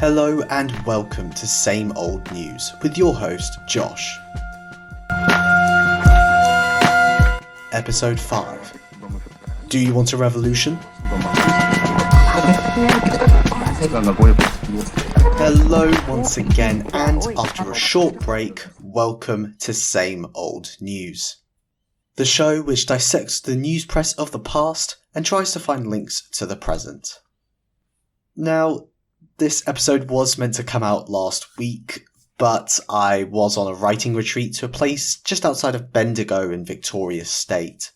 Hello and welcome to Same Old News with your host, Josh. Episode 5. Do you want a revolution? Hello once again, and after a short break, welcome to Same Old News. The show which dissects the news press of the past and tries to find links to the present. Now, this episode was meant to come out last week, but I was on a writing retreat to a place just outside of Bendigo in Victoria State.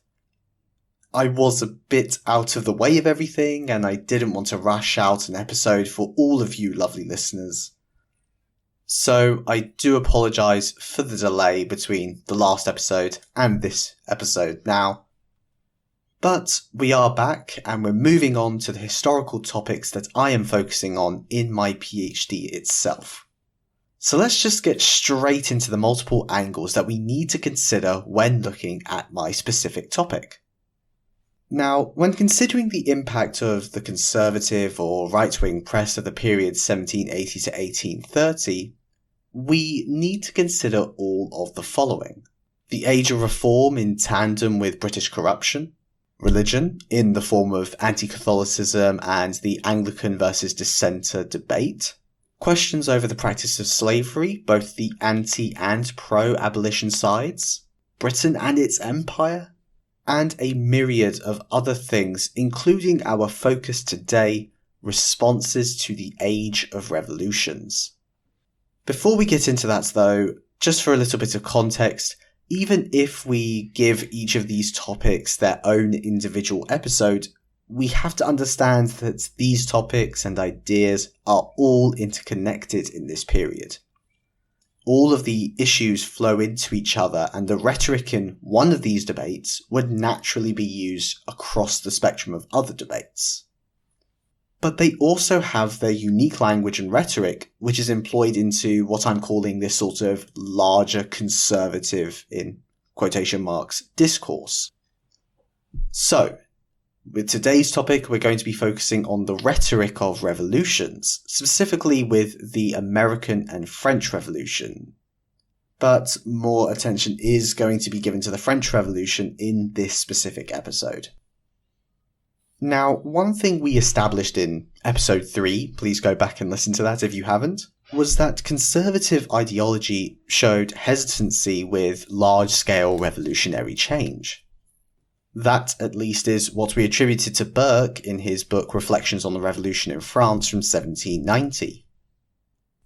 I was a bit out of the way of everything, and I didn't want to rush out an episode for all of you lovely listeners. So I do apologise for the delay between the last episode and this episode now. But we are back, and we're moving on to the historical topics that I am focusing on in my PhD itself. So let's just get straight into the multiple angles that we need to consider when looking at my specific topic. Now, when considering the impact of the conservative or right-wing press of the period 1780 to 1830, we need to consider all of the following: the age of reform in tandem with British corruption, religion in the form of anti-Catholicism and the Anglican versus dissenter debate, questions over the practice of slavery, both the anti and pro-abolition sides, Britain and its empire, and a myriad of other things, including our focus today, responses to the age of revolutions. Before we get into that though, just for a little bit of context, even if we give each of these topics their own individual episode, we have to understand that these topics and ideas are all interconnected in this period. All of the issues flow into each other, and the rhetoric in one of these debates would naturally be used across the spectrum of other debates. But they also have their unique language and rhetoric, which is employed into what I'm calling this sort of larger conservative, in quotation marks, discourse. So, with today's topic, we're going to be focusing on the rhetoric of revolutions, specifically with the American and French Revolution. But more attention is going to be given to the French Revolution in this specific episode. Now, one thing we established in episode 3, please go back and listen to that if you haven't, was that conservative ideology showed hesitancy with large-scale revolutionary change. That, at least, is what we attributed to Burke in his book Reflections on the Revolution in France from 1790.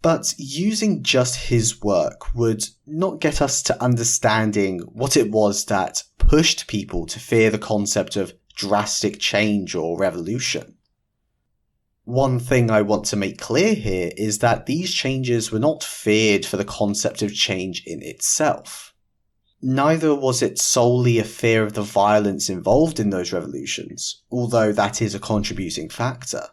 But using just his work would not get us to understanding what it was that pushed people to fear the concept of drastic change or revolution. One thing I want to make clear here is that these changes were not feared for the concept of change in itself. Neither was it solely a fear of the violence involved in those revolutions, although that is a contributing factor.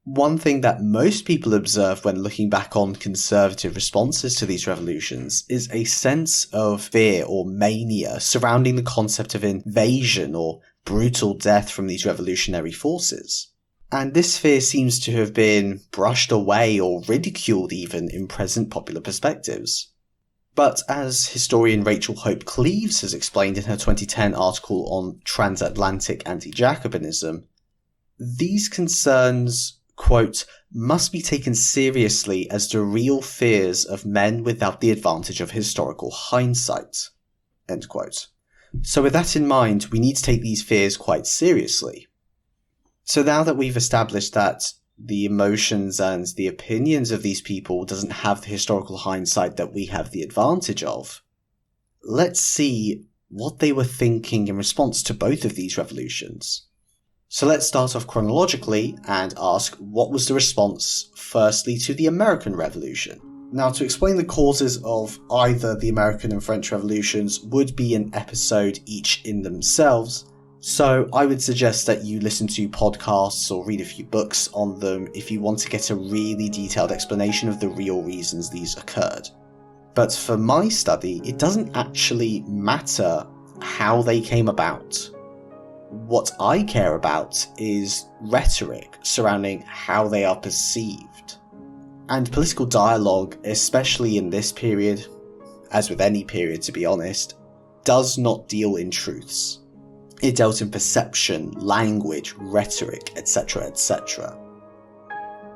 One thing that most people observe when looking back on conservative responses to these revolutions is a sense of fear or mania surrounding the concept of invasion or brutal death from these revolutionary forces. And this fear seems to have been brushed away or ridiculed even in present popular perspectives. But as historian Rachel Hope Cleaves has explained in her 2010 article on transatlantic anti-Jacobinism, these concerns, quote, must be taken seriously as the real fears of men without the advantage of historical hindsight, end quote. So with that in mind, we need to take these fears quite seriously. So now that we've established that the emotions and the opinions of these people doesn't have the historical hindsight that we have the advantage of, let's see what they were thinking in response to both of these revolutions. So let's start off chronologically and ask, what was the response firstly to the American Revolution? Now, to explain the causes of either the American and French revolutions would be an episode each in themselves, so I would suggest that you listen to podcasts or read a few books on them if you want to get a really detailed explanation of the real reasons these occurred. But for my study, it doesn't actually matter how they came about. What I care about is rhetoric surrounding how they are perceived. And political dialogue, especially in this period, as with any period to be honest, does not deal in truths. It dealt in perception, language, rhetoric, etc., etc.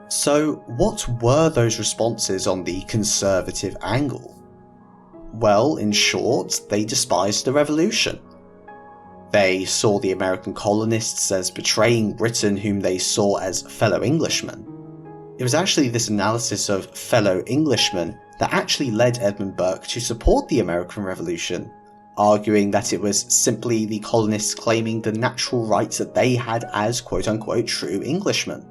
So, what were those responses on the conservative angle? Well, in short, they despised the revolution. They saw the American colonists as betraying Britain, whom they saw as fellow Englishmen. It was actually this analysis of fellow Englishmen that actually led Edmund Burke to support the American Revolution, arguing that it was simply the colonists claiming the natural rights that they had as quote-unquote true Englishmen.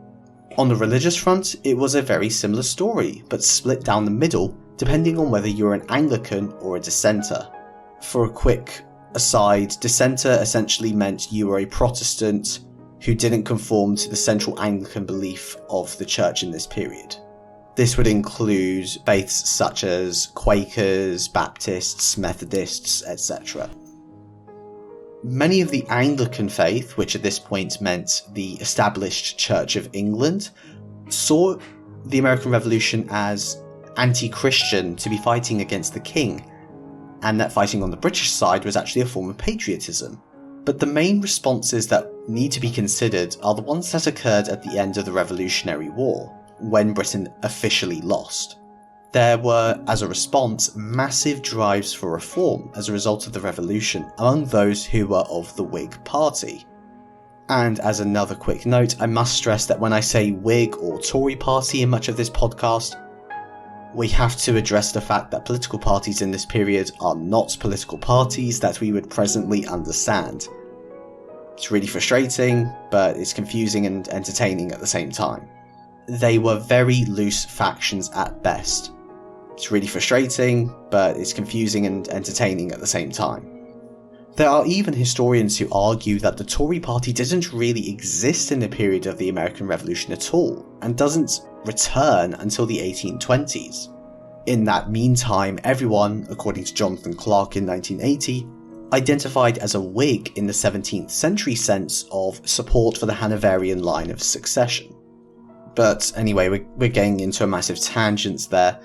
On the religious front, it was a very similar story, but split down the middle depending on whether you're an Anglican or a dissenter. For a quick aside, dissenter essentially meant you were a Protestant who didn't conform to the central Anglican belief of the church in this period. This would include faiths such as Quakers, Baptists, Methodists, etc. Many of the Anglican faith, which at this point meant the established Church of England, saw the American Revolution as anti-Christian, to be fighting against the king, and that fighting on the British side was actually a form of patriotism. But the main responses that need to be considered are the ones that occurred at the end of the Revolutionary War, when Britain officially lost. There were, as a response, massive drives for reform as a result of the revolution among those who were of the Whig Party. And as another quick note, I must stress that when I say Whig or Tory Party in much of this podcast, we have to address the fact that political parties in this period are not political parties that we would presently understand. It's really frustrating, but it's confusing and entertaining at the same time. They were very loose factions at best. It's really frustrating, but it's confusing and entertaining at the same time. There are even historians who argue that the Tory party didn't really exist in the period of the American Revolution at all, and doesn't return until the 1820s. In that meantime, everyone, according to Jonathan Clark in 1980, identified as a Whig in the 17th century sense of support for the Hanoverian line of succession. But anyway, we're getting into a massive tangent there.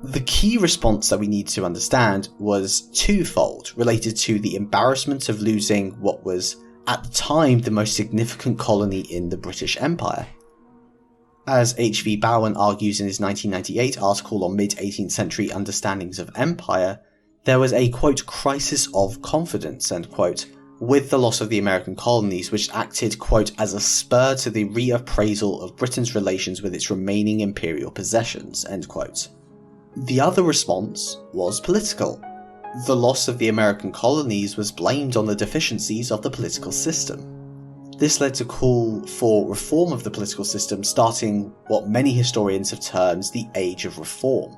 The key response that we need to understand was twofold, related to the embarrassment of losing what was, at the time, the most significant colony in the British Empire. As H.V. Bowen argues in his 1998 article on mid-18th century understandings of empire, there was a, quote, crisis of confidence, end quote, with the loss of the American colonies, which acted, quote, as a spur to the reappraisal of Britain's relations with its remaining imperial possessions, end quote. The other response was political. The loss of the American colonies was blamed on the deficiencies of the political system. This led to call for reform of the political system, starting what many historians have termed the Age of Reform.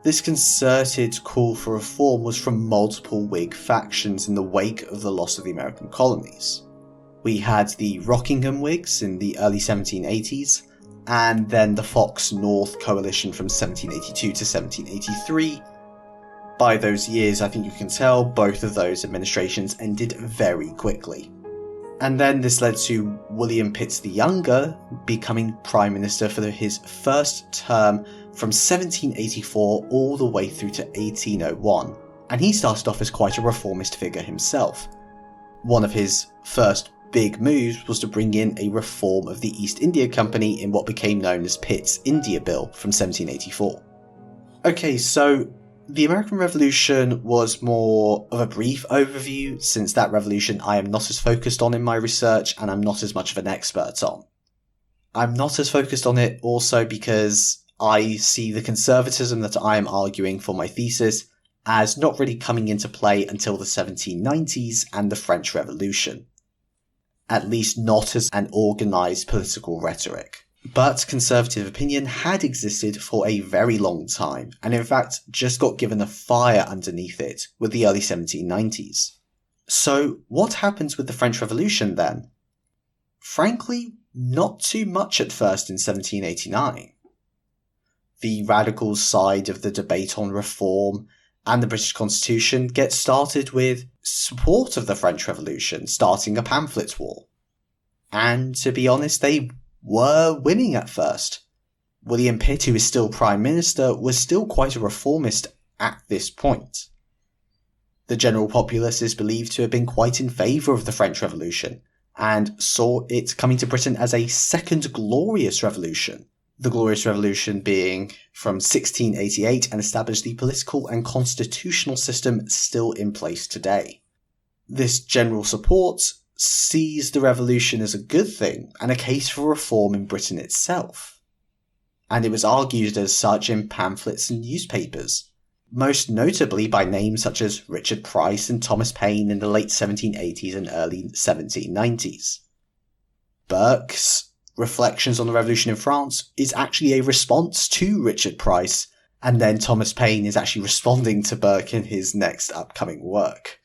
This concerted call for reform was from multiple Whig factions in the wake of the loss of the American colonies. We had the Rockingham Whigs in the early 1780s, and then the Fox North coalition from 1782 to 1783. By those years, I think you can tell, both of those administrations ended very quickly. And then this led to William Pitt the Younger becoming Prime Minister for his first term from 1784 all the way through to 1801, and he started off as quite a reformist figure himself. One of his first big moves was to bring in a reform of the East India Company in what became known as Pitt's India Bill from 1784. Okay, so the American Revolution was more of a brief overview, since that revolution I am not as focused on in my research and I'm not as much of an expert on. I'm not as focused on it also because I see the conservatism that I am arguing for my thesis as not really coming into play until the 1790s and the French Revolution. At least not as an organised political rhetoric. But conservative opinion had existed for a very long time, and in fact just got given a fire underneath it with the early 1790s. So what happens with the French Revolution then? Frankly, not too much at first in 1789. The radicals' side of the debate on reform and the British Constitution gets started with support of the French Revolution, starting a pamphlet war. And to be honest, they were winning at first. William Pitt, who is still Prime Minister, was still quite a reformist at this point. The general populace is believed to have been quite in favour of the French Revolution, and saw it coming to Britain as a second glorious revolution. The Glorious Revolution being from 1688 and established the political and constitutional system still in place today. This general support sees the revolution as a good thing and a case for reform in Britain itself. And it was argued as such in pamphlets and newspapers, most notably by names such as Richard Price and Thomas Paine in the late 1780s and early 1790s. Burke's Reflections on the Revolution in France is actually a response to Richard Price, and then Thomas Paine is actually responding to Burke in his next upcoming work.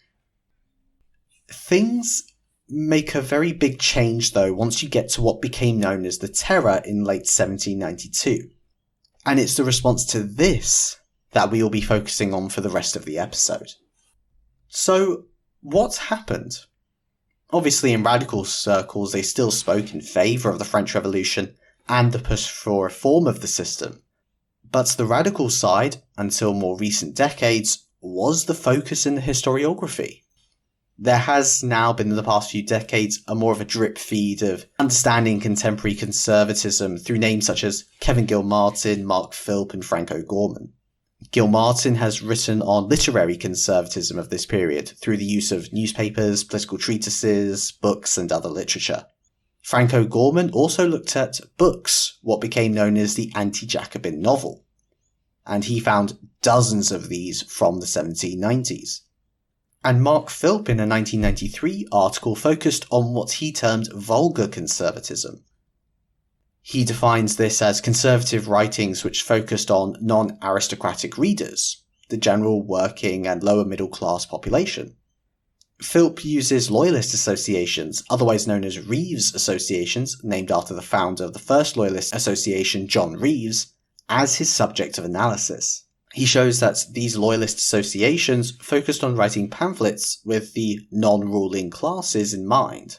Things make a very big change though once you get to what became known as the Terror in late 1792. And it's the response to this that we will be focusing on for the rest of the episode. So, what happened? Obviously in radical circles they still spoke in favour of the French Revolution and the push for reform of the system. But the radical side, until more recent decades, was the focus in the historiography. There has now been in the past few decades a more of a drip feed of understanding contemporary conservatism through names such as Kevin Gilmartin, Mark Philp and Frank O'Gorman. Gilmartin has written on literary conservatism of this period through the use of newspapers, political treatises, books and other literature. Frank O'Gorman also looked at books, what became known as the anti-Jacobin novel, and he found dozens of these from the 1790s. And Mark Philp in a 1993 article focused on what he termed vulgar conservatism. He defines this as conservative writings which focused on non-aristocratic readers, the general working and lower middle class population. Philp uses loyalist associations, otherwise known as Reeves associations, named after the founder of the first loyalist association, John Reeves, as his subject of analysis. He shows that these loyalist associations focused on writing pamphlets with the non-ruling classes in mind.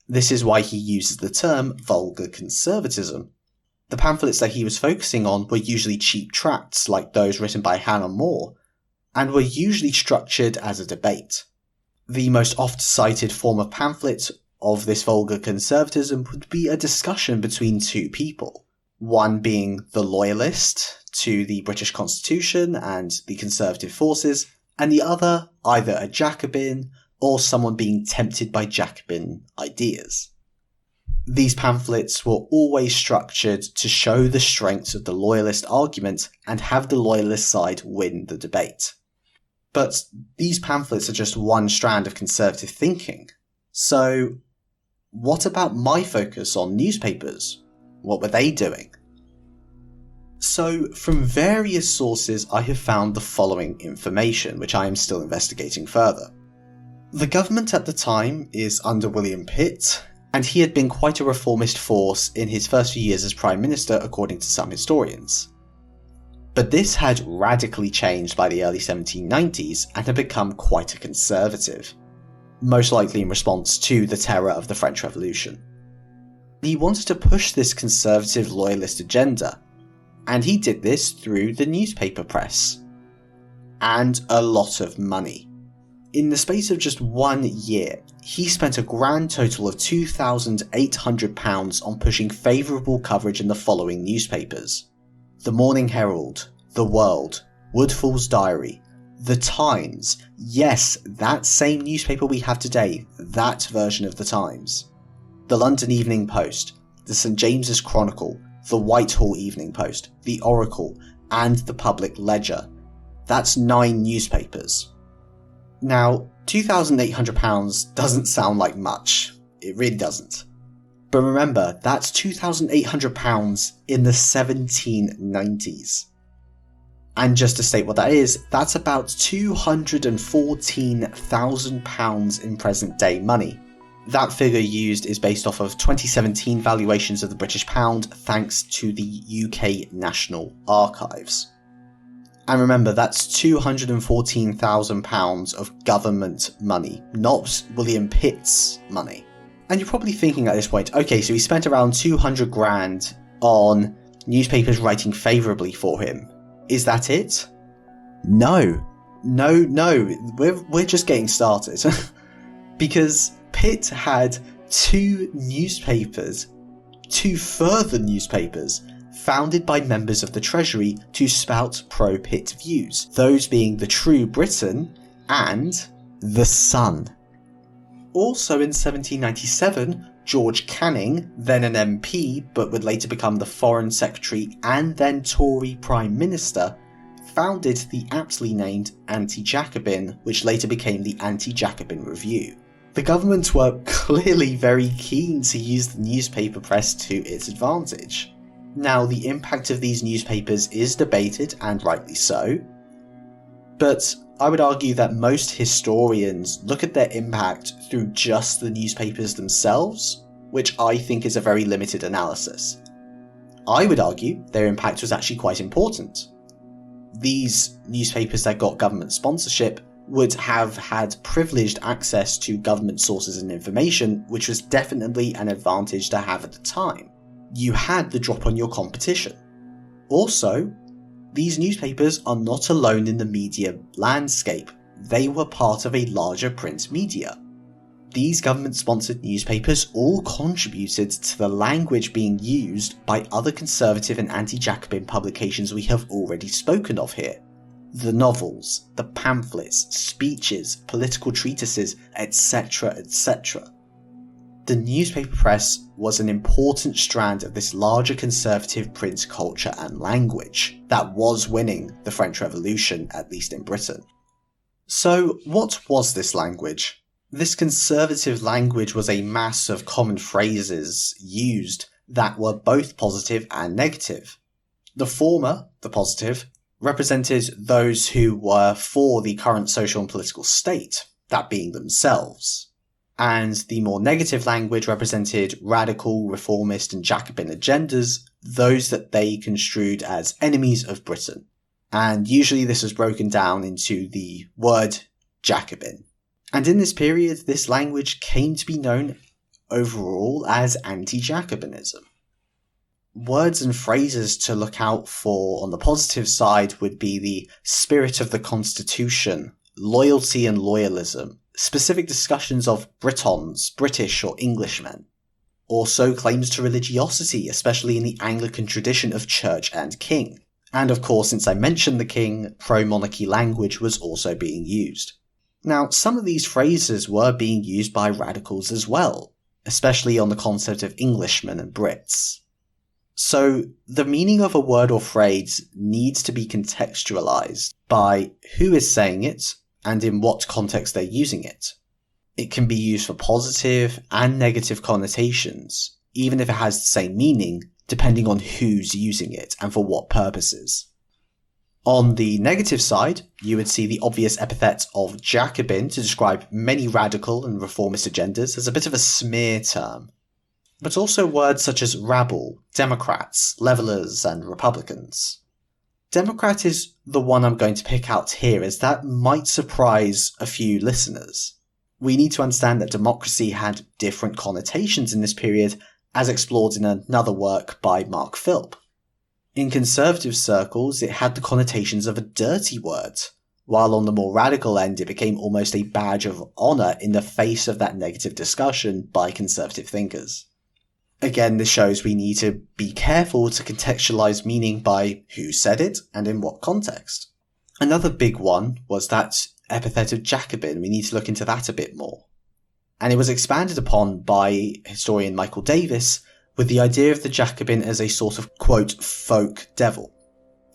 This is why he uses the term vulgar conservatism. The pamphlets that he was focusing on were usually cheap tracts like those written by Hannah More, and were usually structured as a debate. The most oft-cited form of pamphlet of this vulgar conservatism would be a discussion between two people, one being the loyalist to the British Constitution and the conservative forces, and the other either a Jacobin or someone being tempted by Jacobin ideas. These pamphlets were always structured to show the strengths of the loyalist argument and have the loyalist side win the debate. But these pamphlets are just one strand of conservative thinking. So, what about my focus on newspapers? What were they doing? So, from various sources I have found the following information, which I am still investigating further. The government at the time is under William Pitt, and he had been quite a reformist force in his first few years as Prime Minister according to some historians. But this had radically changed by the early 1790s and had become quite a conservative, most likely in response to the terror of the French Revolution. He wanted to push this conservative loyalist agenda, and he did this through the newspaper press. And a lot of money. In the space of just 1 year, he spent a grand total of £2,800 on pushing favourable coverage in the following newspapers: The Morning Herald, The World, Woodfall's Diary, The Times, yes, that same newspaper we have today, that version of The Times, the London Evening Post, the St James's Chronicle, the Whitehall Evening Post, the Oracle, and the Public Ledger. That's 9 newspapers. Now, £2,800 doesn't sound like much. It really doesn't. But remember, that's £2,800 in the 1790s. And just to state what that is, that's about £214,000 in present day money. That figure used is based off of 2017 valuations of the British pound thanks to the UK National Archives. And remember, that's £214,000 of government money, not William Pitt's money. And you're probably thinking at this point, okay, so he spent around 200 grand on newspapers writing favourably for him. Is that it? No. We're just getting started. Because Pitt had 2 further newspapers, founded by members of the Treasury to spout pro-Pitt views, those being the True Briton and The Sun. Also in 1797, George Canning, then an MP but would later become the Foreign Secretary and then Tory Prime Minister, founded the aptly named Anti-Jacobin, which later became the Anti-Jacobin Review. The government were clearly very keen to use the newspaper press to its advantage. Now, the impact of these newspapers is debated, and rightly so, but I would argue that most historians look at their impact through just the newspapers themselves, which I think is a very limited analysis. I would argue their impact was actually quite important. These newspapers that got government sponsorship would have had privileged access to government sources and information, which was definitely an advantage to have at the time. You had the drop on your competition. Also, these newspapers are not alone in the media landscape. They were part of a larger print media. These government-sponsored newspapers all contributed to the language being used by other conservative and anti-Jacobin publications we have already spoken of here. The novels, the pamphlets, speeches, political treatises, etc., etc. The newspaper press was an important strand of this larger conservative print culture and language that was winning the French Revolution, at least in Britain. So, what was this language? This conservative language was a mass of common phrases used that were both positive and negative. The former, the positive, represented those who were for the current social and political state, that being themselves. And the more negative language represented radical, reformist and Jacobin agendas, those that they construed as enemies of Britain. And usually this was broken down into the word Jacobin. And in this period, this language came to be known overall as anti-Jacobinism. Words and phrases to look out for on the positive side would be the spirit of the Constitution, loyalty and loyalism, specific discussions of Britons, British or Englishmen. Also claims to religiosity, especially in the Anglican tradition of church and king. And of course, since I mentioned the king, pro-monarchy language was also being used. Now, some of these phrases were being used by radicals as well, especially on the concept of Englishmen and Brits. So, the meaning of a word or phrase needs to be contextualized by who is saying it and in what context they're using it. It can be used for positive and negative connotations, even if it has the same meaning, depending on who's using it and for what purposes. On the negative side, you would see the obvious epithet of Jacobin to describe many radical and reformist agendas as a bit of a smear term. But also words such as rabble, Democrats, levellers, and Republicans. Democrat is the one I'm going to pick out here, as that might surprise a few listeners. We need to understand that democracy had different connotations in this period, as explored in another work by Mark Philp. In conservative circles, it had the connotations of a dirty word, while on the more radical end it became almost a badge of honour in the face of that negative discussion by conservative thinkers. Again, this shows we need to be careful to contextualise meaning by who said it and in what context. Another big one was that epithet of Jacobin. We need to look into that a bit more. And it was expanded upon by historian Michael Davis with the idea of the Jacobin as a sort of, quote, folk devil.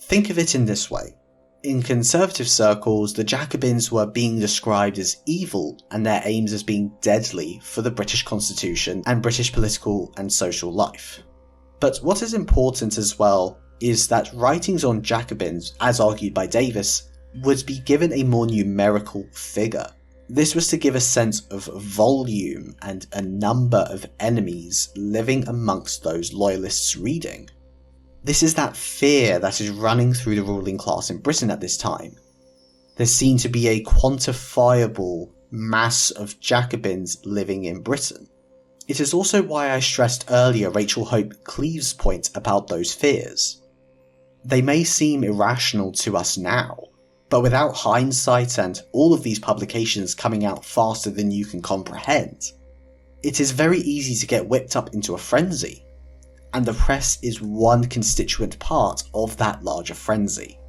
Think of it in this way. In conservative circles, the Jacobins were being described as evil and their aims as being deadly for the British Constitution and British political and social life. But what is important as well is that writings on Jacobins, as argued by Davis, would be given a more numerical figure. This was to give a sense of volume and a number of enemies living amongst those loyalists reading. This is that fear that is running through the ruling class in Britain at this time. There seemed to be a quantifiable mass of Jacobins living in Britain. It is also why I stressed earlier Rachel Hope Cleave's point about those fears. They may seem irrational to us now, but without hindsight and all of these publications coming out faster than you can comprehend, it is very easy to get whipped up into a frenzy. And the press is one constituent part of that larger frenzy.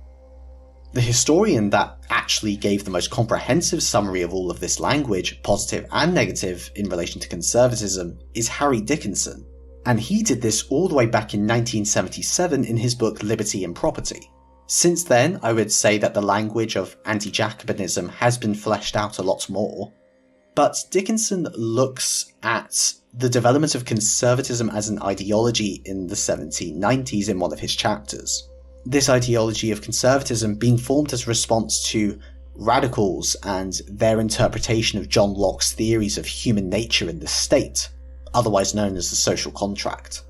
The historian that actually gave the most comprehensive summary of all of this language, positive and negative, in relation to conservatism is Harry Dickinson, and he did this all the way back in 1977 in his book Liberty and Property. Since then, I would say that the language of anti-Jacobinism has been fleshed out a lot more, but Dickinson looks at the development of conservatism as an ideology in the 1790s in one of his chapters. This ideology of conservatism being formed as a response to radicals and their interpretation of John Locke's theories of human nature and the state, otherwise known as the social contract.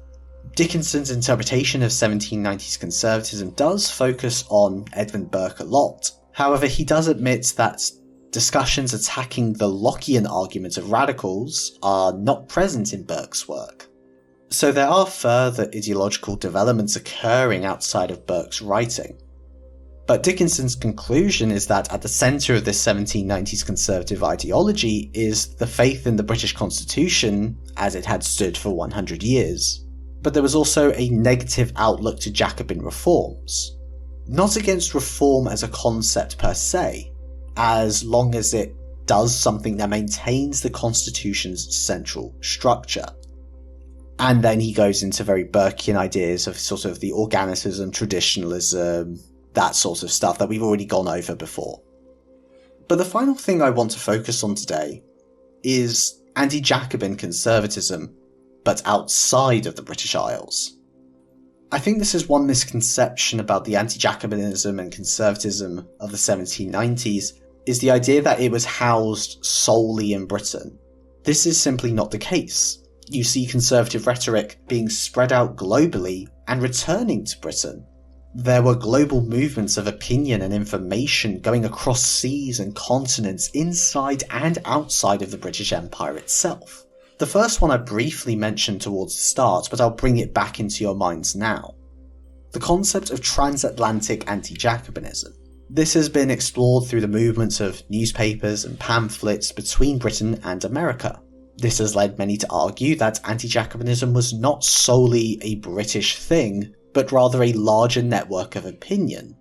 Dickinson's interpretation of 1790s conservatism does focus on Edmund Burke a lot. However, he does admit that discussions attacking the Lockean argument of radicals are not present in Burke's work. So there are further ideological developments occurring outside of Burke's writing. But Dickinson's conclusion is that at the centre of this 1790s conservative ideology is the faith in the British Constitution as it had stood for 100 years. But there was also a negative outlook to Jacobin reforms. Not against reform as a concept per se, as long as it does something that maintains the Constitution's central structure. And then he goes into very Burkean ideas of sort of the organicism, traditionalism, that sort of stuff that we've already gone over before. But the final thing I want to focus on today is anti-Jacobin conservatism, but outside of the British Isles. I think this is one misconception about the anti-Jacobinism and conservatism of the 1790s, is the idea that it was housed solely in Britain. This is simply not the case. You see conservative rhetoric being spread out globally and returning to Britain. There were global movements of opinion and information going across seas and continents inside and outside of the British Empire itself. The first one I briefly mentioned towards the start, but I'll bring it back into your minds now. The concept of transatlantic anti-Jacobinism. This has been explored through the movements of newspapers and pamphlets between Britain and America. This has led many to argue that anti-Jacobinism was not solely a British thing, but rather a larger network of opinion.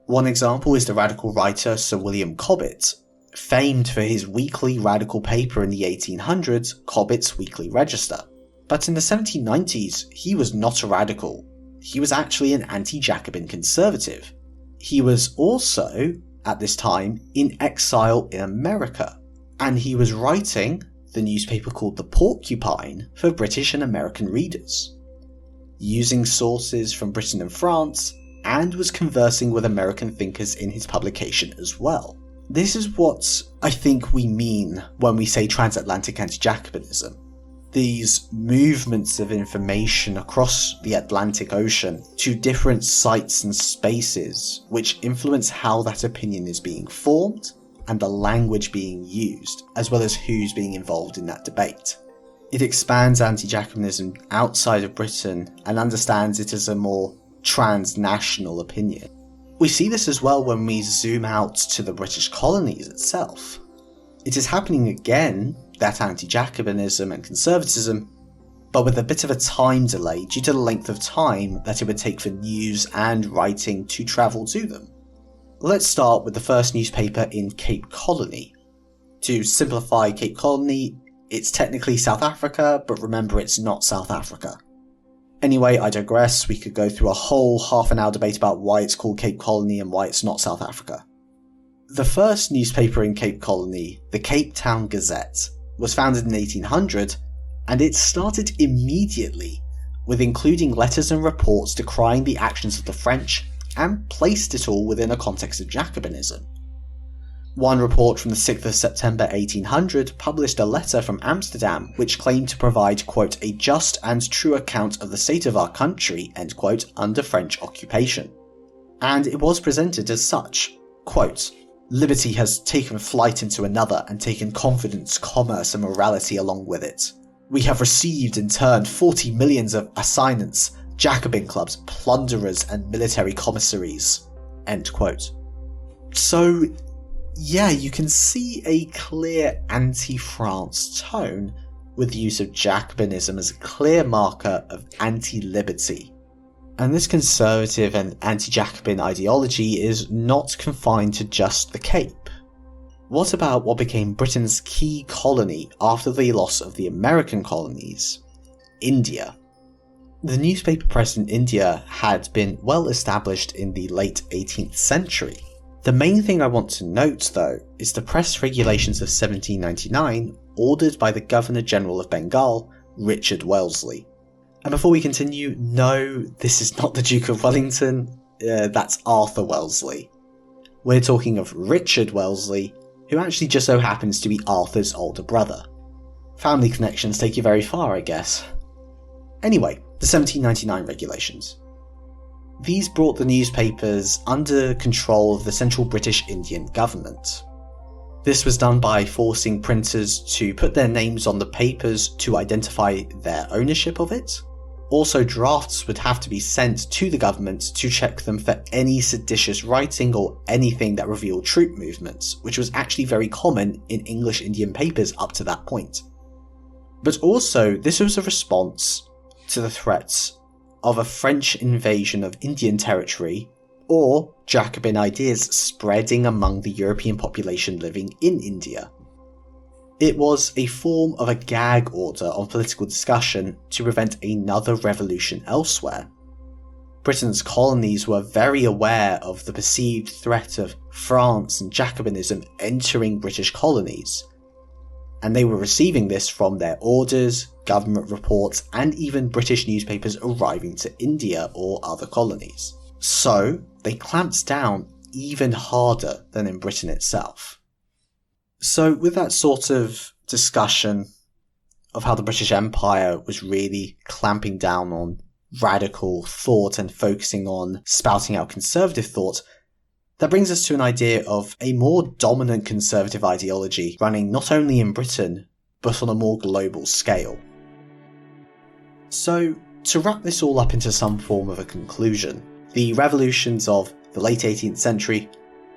One example is the radical writer Sir William Cobbett, famed for his weekly radical paper in the 1800s, Cobbett's Weekly Register. But in the 1790s, he was not a radical. He was actually an anti-Jacobin conservative. He was also, at this time, in exile in America, and he was writing the newspaper called The Porcupine for British and American readers, using sources from Britain and France, and was conversing with American thinkers in his publication as well. This is what I think we mean when we say transatlantic anti-Jacobinism. These movements of information across the Atlantic Ocean to different sites and spaces which influence how that opinion is being formed and the language being used, as well as who's being involved in that debate. It expands anti-Jacobinism outside of Britain and understands it as a more transnational opinion. We see this as well when we zoom out to the British colonies itself. It is happening again, that anti-Jacobinism and conservatism, but with a bit of a time delay due to the length of time that it would take for news and writing to travel to them. Let's start with the first newspaper in Cape Colony. To simplify Cape Colony, it's technically South Africa, but remember it's not South Africa. Anyway, I digress. We could go through a whole half an hour debate about why it's called Cape Colony and why it's not South Africa. The first newspaper in Cape Colony, the Cape Town Gazette, was founded in 1800, and it started immediately with including letters and reports decrying the actions of the French and placed it all within a context of Jacobinism. One report from the 6th of September 1800 published a letter from Amsterdam which claimed to provide, quote, a just and true account of the state of our country, end quote, under French occupation. And it was presented as such, quote, liberty has taken flight into another and taken confidence, commerce and morality along with it. We have received in turn 40 millions of assignats, Jacobin clubs, plunderers and military commissaries, end quote. So, yeah, you can see a clear anti-France tone with the use of Jacobinism as a clear marker of anti-liberty. And this conservative and anti-Jacobin ideology is not confined to just the Cape. What about what became Britain's key colony after the loss of the American colonies? India. The newspaper press in India had been well established in the late 18th century. The main thing I want to note, though, is the press regulations of 1799 ordered by the Governor-General of Bengal, Richard Wellesley. And before we continue, no, this is not the Duke of Wellington, that's Arthur Wellesley. We're talking of Richard Wellesley, who actually just so happens to be Arthur's older brother. Family connections take you very far, I guess. Anyway, the 1799 regulations. These brought the newspapers under control of the Central British Indian government. This was done by forcing printers to put their names on the papers to identify their ownership of it. Also, drafts would have to be sent to the government to check them for any seditious writing or anything that revealed troop movements, which was actually very common in English Indian papers up to that point. But also, this was a response to the threats of a French invasion of Indian territory, or Jacobin ideas spreading among the European population living in India. It was a form of a gag order on political discussion to prevent another revolution elsewhere. Britain's colonies were very aware of the perceived threat of France and Jacobinism entering British colonies, and they were receiving this from their orders, government reports, and even British newspapers arriving to India or other colonies. So, they clamped down even harder than in Britain itself. So, with that sort of discussion of how the British Empire was really clamping down on radical thought and focusing on spouting out conservative thought, that brings us to an idea of a more dominant conservative ideology running not only in Britain, but on a more global scale. So, to wrap this all up into some form of a conclusion, the revolutions of the late 18th century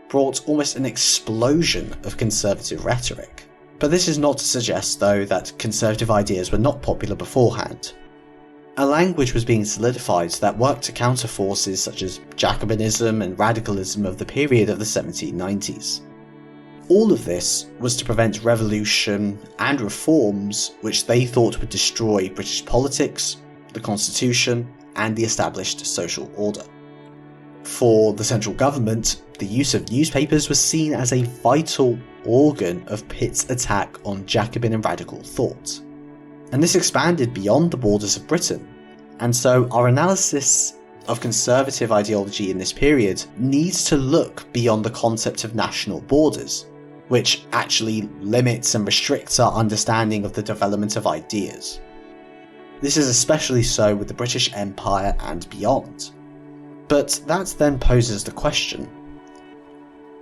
brought almost an explosion of conservative rhetoric. But this is not to suggest, though, that conservative ideas were not popular beforehand. A language was being solidified that worked to counter forces such as Jacobinism and radicalism of the period of the 1790s. All of this was to prevent revolution and reforms which they thought would destroy British politics, the constitution, and the established social order. For the central government, the use of newspapers was seen as a vital organ of Pitt's attack on Jacobin and radical thought. And this expanded beyond the borders of Britain, and so our analysis of conservative ideology in this period needs to look beyond the concept of national borders, which actually limits and restricts our understanding of the development of ideas. This is especially so with the British Empire and beyond. But that then poses the question,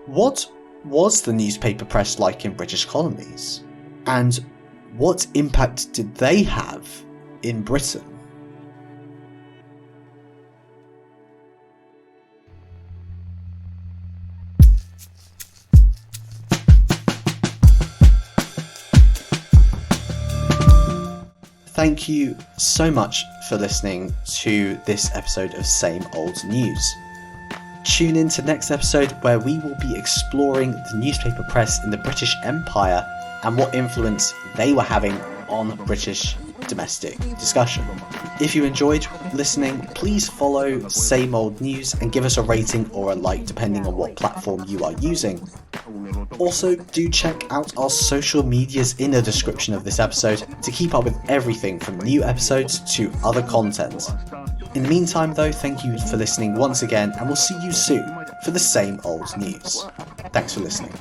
what was the newspaper press like in British colonies? And what impact did they have in Britain? Thank you so much for listening to this episode of Same Old News. Tune in to next episode where we will be exploring the newspaper press in the British Empire and what influence they were having on British domestic discussion. If you enjoyed listening, please follow Same Old News and give us a rating or a like depending on what platform you are using. Also, do check out our social medias in the description of this episode to keep up with everything from new episodes to other content. In the meantime though, thank you for listening once again, and we'll see you soon for the Same Old News. Thanks for listening.